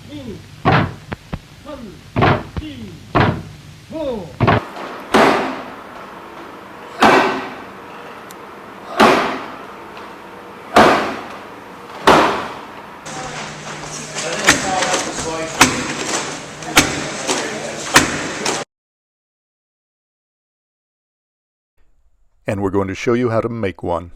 2, 3, 4. And we're going to show you how to make one.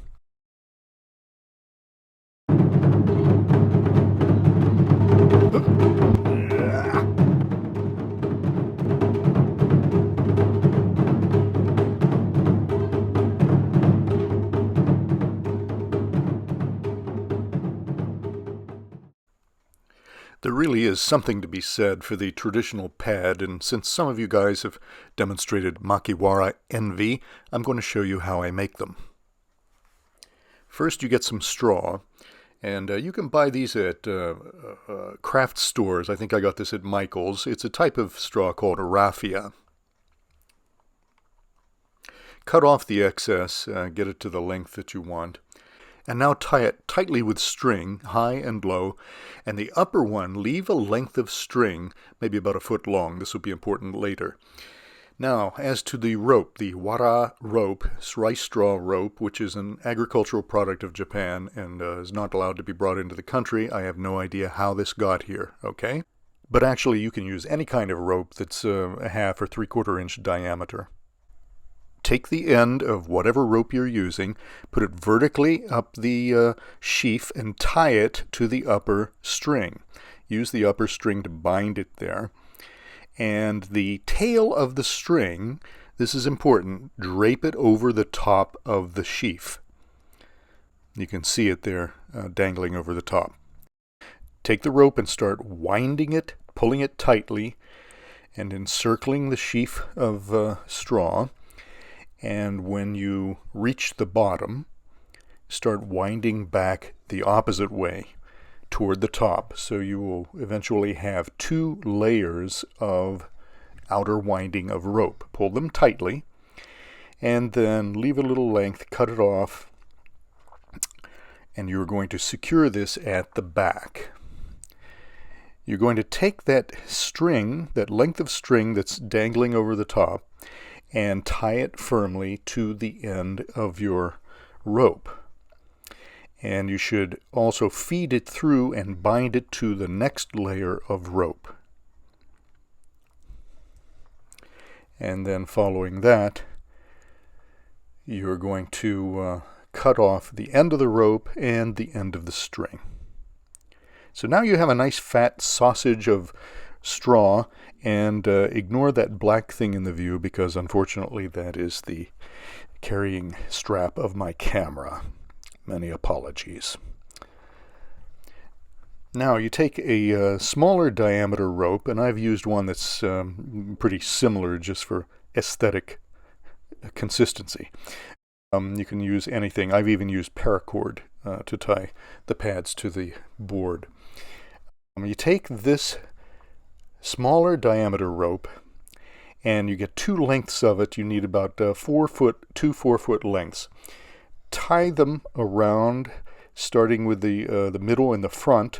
There really is something to be said for the traditional pad, and since some of you guys have demonstrated Makiwara envy, I'm going to show you how I make them. First, you get some straw, and you can buy these at craft stores. I think I got this at Michael's. It's a type of straw called a raffia. Cut off the excess, get it to the length that you want. And now tie it tightly with string, high and low, and the upper one, leave a length of string, maybe about 1 foot long. This will be important later. Now, as to the rope, the wara rope, rice straw rope, which is an agricultural product of Japan and is not allowed to be brought into the country. I have no idea how this got here, okay? But actually, you can use any kind of rope that's a 1/2 or 3/4 inch diameter. Take the end of whatever rope you're using, put it vertically up the sheaf, and tie it to the upper string. Use the upper string to bind it there. And the tail of the string, this is important, drape it over the top of the sheaf. You can see it there dangling over the top. Take the rope and start winding it, pulling it tightly, and encircling the sheaf of straw. And when you reach the bottom, start winding back the opposite way toward the top. So you will eventually have 2 layers of outer winding of rope. Pull them tightly, and then leave a little length, cut it off, and you're going to secure this at the back. You're going to take that string, that length of string that's dangling over the top, and tie it firmly to the end of your rope. And you should also feed it through and bind it to the next layer of rope. And then following that, you're going to cut off the end of the rope and the end of the string. So now you have a nice fat sausage of straw, and ignore that black thing in the view because unfortunately that is the carrying strap of my camera. Many apologies. Now you take a smaller diameter rope, and I've used one that's pretty similar just for aesthetic consistency. You can use anything. I've even used paracord to tie the pads to the board. You take this smaller diameter rope, and you get 2 lengths of it. You need about 2 4-foot lengths. Tie them around, starting with the middle and the front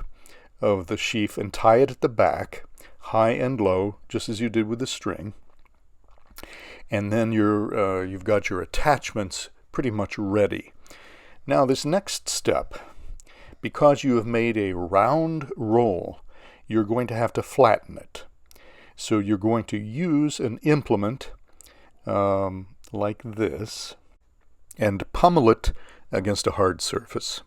of the sheaf, and tie it at the back, high and low, just as you did with the string. And then you've got your attachments pretty much ready. Now this next step, because you have made a round roll, you're going to have to flatten it. So you're going to use an implement like this and pummel it against a hard surface.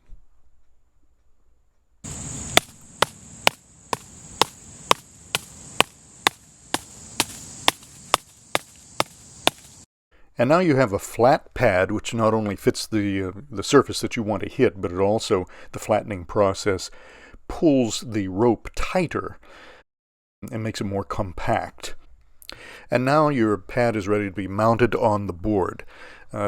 And now you have a flat pad which not only fits the surface that you want to hit, but it also, the flattening process, pulls the rope tighter and makes it more compact. And now your pad is ready to be mounted on the board.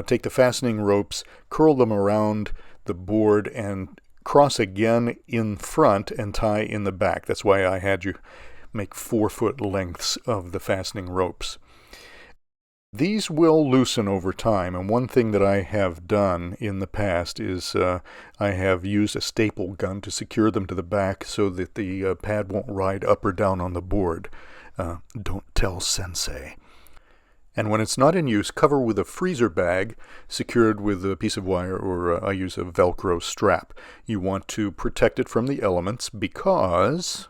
Take the fastening ropes, curl them around the board, and cross again in front and tie in the back. That's why I had you make 4-foot lengths of the fastening ropes. These will loosen over time, and one thing that I have done in the past is I have used a staple gun to secure them to the back so that the pad won't ride up or down on the board. Don't tell Sensei. And when it's not in use, cover with a freezer bag secured with a piece of wire, or I use a Velcro strap. You want to protect it from the elements because